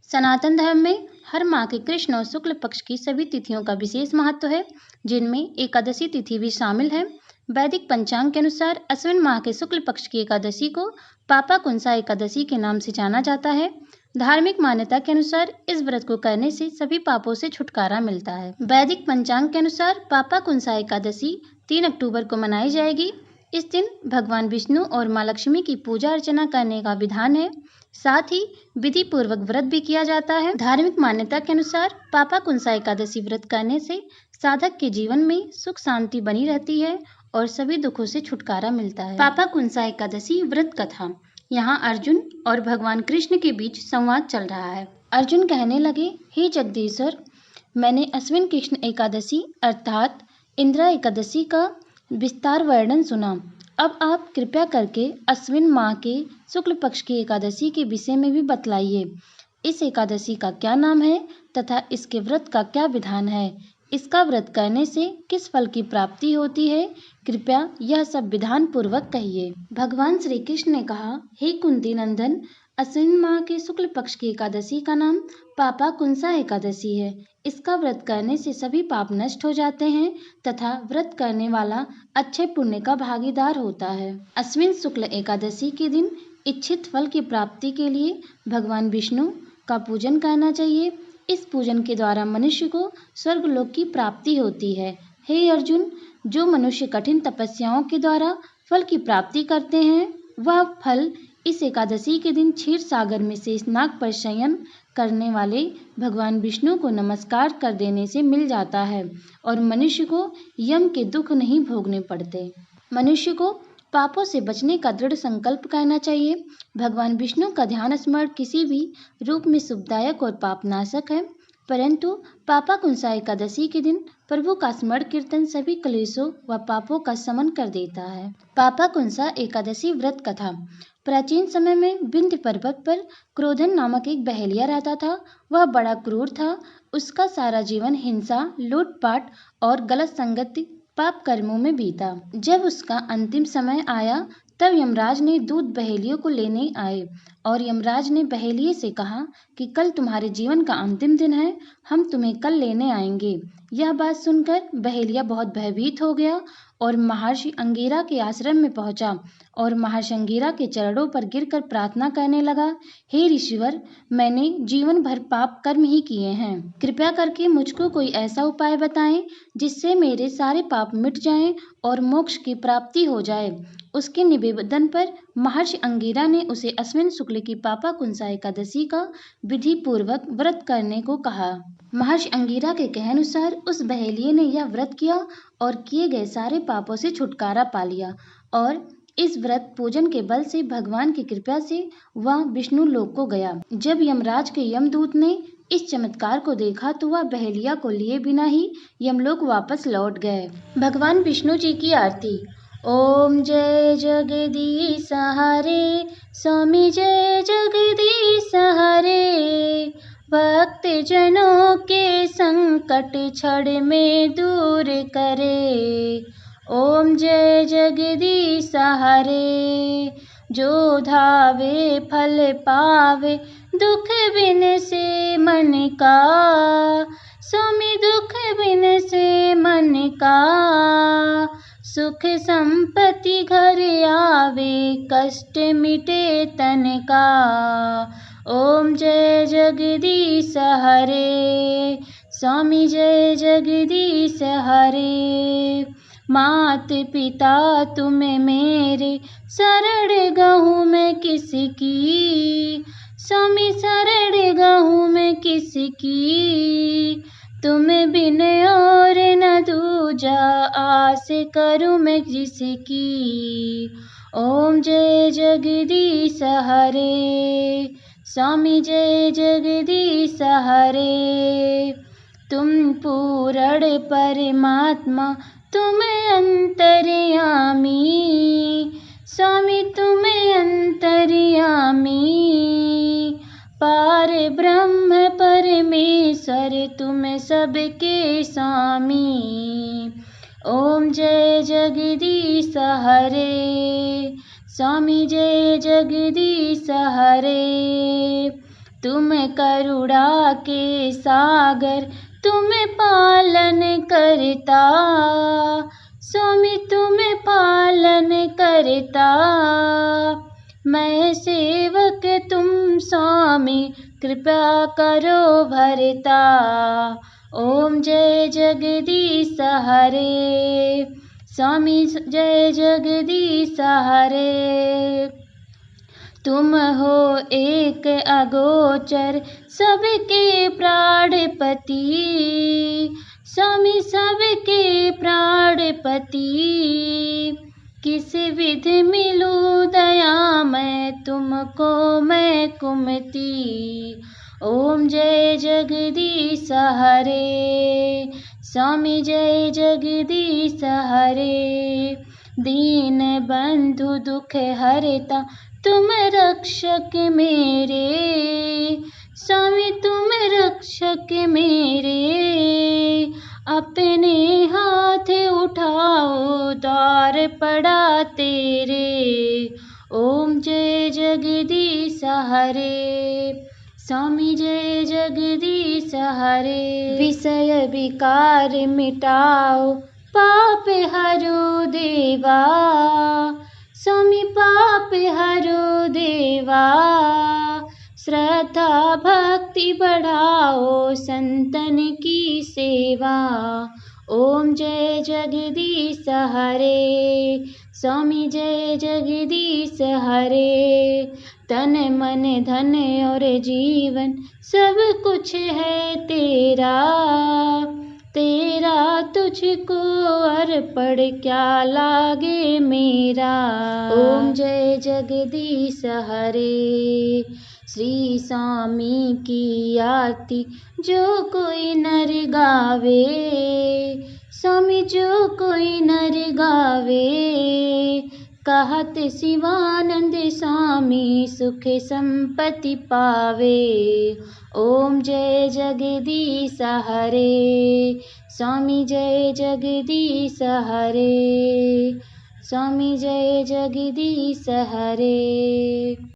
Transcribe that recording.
सनातन धर्म में हर माह के कृष्ण और शुक्ल पक्ष की सभी तिथियों का विशेष महत्व है, जिनमें एकादशी तिथि भी शामिल है। वैदिक पंचांग के अनुसार अश्विन माह के शुक्ल पक्ष की एकादशी को पापाकुंसा एकादशी के नाम से जाना जाता है। धार्मिक मान्यता के अनुसार इस व्रत को करने से सभी पापों से छुटकारा मिलता है। वैदिक पंचांग के अनुसार पापाकुंसा एकादशी 3 अक्टूबर को मनाई जाएगी। इस दिन भगवान विष्णु और माँ लक्ष्मी की पूजा अर्चना करने का विधान है। साथ ही विधि पूर्वक व्रत भी किया जाता है। धार्मिक मान्यता के अनुसार पापाकुंसा एकादशी व्रत करने से साधक के जीवन में सुख शांति बनी रहती है और सभी दुखों से छुटकारा मिलता है। पापाकुंसा एकादशी व्रत कथा। यहाँ अर्जुन और भगवान कृष्ण के बीच संवाद चल रहा है। अर्जुन कहने लगे, हे जगदीश्वर, मैंने अश्विन कृष्ण एकादशी अर्थात इंदिरा एकादशी का विस्तार वर्णन सुना। अब आप कृपया करके अश्विन माह के शुक्ल पक्ष की एकादशी के विषय में भी बतलाइए। इस एकादशी का क्या नाम है तथा इसके व्रत का क्या विधान है? इसका व्रत करने से किस फल की प्राप्ति होती है? कृपया यह सब विधान पूर्वक कहिए। भगवान श्री कृष्ण ने कहा, हे कुंती नंदन, अश्विन माह के शुक्ल पक्ष की एकादशी का नाम पापाकुंसा एकादशी है। इसका व्रत करने से सभी पाप नष्ट हो जाते हैं तथा व्रत करने वाला अच्छे पुण्य का भागीदार होता है। अश्विन शुक्ल एकादशी के दिन इच्छित फल की प्राप्ति के लिए भगवान विष्णु का पूजन करना चाहिए। इस पूजन के द्वारा मनुष्य को स्वर्गलोक की प्राप्ति होती है। हे अर्जुन, जो मनुष्य कठिन तपस्याओं के द्वारा फल की प्राप्ति करते हैं, वह फल इस एकादशी के दिन क्षीर सागर में शेषनाग पर शयन करने वाले भगवान विष्णु को नमस्कार कर देने से मिल जाता है और मनुष्य को यम के दुख नहीं भोगने पड़ते। मनुष्य को पापों से बचने का दृढ़ संकल्प करना चाहिए। भगवान विष्णु का ध्यान स्मरण किसी भी रूप में शुभदायक और पापनाशक है, परंतु पापाकुंसा एकादशी के दिन प्रभु का स्मरण कीर्तन सभी क्लेशों व पापों का शमन कर देता है। पापाकुंसा एकादशी व्रत कथा। प्राचीन समय में विंध्य पर्वत पर क्रोधन नामक एक बहेलिया रहता था। वह बड़ा क्रूर था। उसका सारा जीवन हिंसा, लूटपाट और गलत संगति पाप कर्मों में बीता। जब उसका अंतिम समय आया तब यमराज ने दूत बहेलियों को लेने आए और यमराज ने बहेलिये से कहा कि कल तुम्हारे जीवन का अंतिम दिन है, हम तुम्हें कल लेने आएंगे। यह बात सुनकर बहेलिया बहुत भयभीत हो गया और महर्षि अंगिरा के आश्रम में पहुंचा और महर्षि अंगिरा के चरणों पर गिरकर प्रार्थना करने लगा, हे ऋषिवर, मैंने जीवन भर पाप कर्म ही किए हैं। कृपया करके मुझको कोई ऐसा उपाय बताएं जिससे मेरे सारे पाप मिट जाएं और मोक्ष की प्राप्ति हो जाए। उसके निवेदन पर महर्षि अंगिरा ने उसे अश्विन शुक्ल की पापाकुंसा एकादशी का विधि पूर्वक व्रत करने को कहा। महर्षि अंगिरा के कहानुसार उस बहेलिये ने यह व्रत किया और किए गए सारे पापों से छुटकारा पा लिया और इस व्रत पूजन के बल से भगवान की कृपा से वह विष्णु लोक को गया। जब यमराज के यमदूत ने इस चमत्कार को देखा तो वह बहेलिया को लिए बिना ही यमलोक वापस लौट गए। भगवान विष्णु जी की आरती। ओम जय जगदीश हरे, स्वामी जय जगदीश हरे, भक्त जनों के संकट क्षण में दूर करे। ओम जय जगदीश हरे, जो धावे फल पावे, दुख बिन से मन का, स्वामी दुख बिन से मन का, सुख संपत्ति घर आवे, कष्ट मिटे तन का। ओम जय जगदीश हरे, स्वामी जय जगदीश हरे, मात पिता तुम मेरे, शरण गहूँ मैं किसकी, स्वामी शरण गहूँ मैं किसकी, तुम बिन और न दूजा, आस करूँ मैं जिसकी। ओम जय जगदीश हरे, स्वामी जय जगदीश हरे, तुम पूर्ण परमात्मा, तुम अंतर्यामी, स्वामी तुम अंतर्यामी, पार ब्रह्म परमेश्वर तुम सबके स्वामी। ओम जय जगदीश हरे, स्वामी जय जगदीश हरे, तुम करुणा के सागर तुम पालन करता, स्वामी तुम पालन करता। मैं सेवक तुम स्वामी कृपा करो भरता। ओम जय जगदीश हरे, स्वामी जय जगदीश हरे। तुम हो एक अगोचर सबके प्राणपति, स्वामी सबके प्राणपति। किस विधि मिलूं दया मैं तुमको मैं कुमति। ओम जय जगदीश हरे, स्वामी जय जगदीश हरे। दीन बंधु दुख हरता तुम रक्षक मेरे, स्वामी तुम रक्षक मेरे। अपने हाथ उठाओ द्वार पड़ा तेरे। ओम जय जगदीश हरे, स्वामी जय जगदीश हरे। विषय विकार मिटाओ पाप हरो देवा, स्वामी पाप हरो देवा। श्रद्धा भक्ति बढ़ाओ संतन की सेवा। ओम जय जगदीश हरे, स्वामी जय जगदीश हरे। तन मन धन और जीवन सब कुछ है तेरा, तेरा तुझको अर्पण क्या लागे मेरा। ओम जय जगदीश हरे, श्री स्वामी की आरती जो कोई नर गावे, स्वामी जो कोई नर गावे। कहत शिवानंद स्वामी सुख संपत्ति पावे। ओम जय जगदीश हरे, स्वामी जय जगदीश हरे, स्वामी जय जगदीश हरे।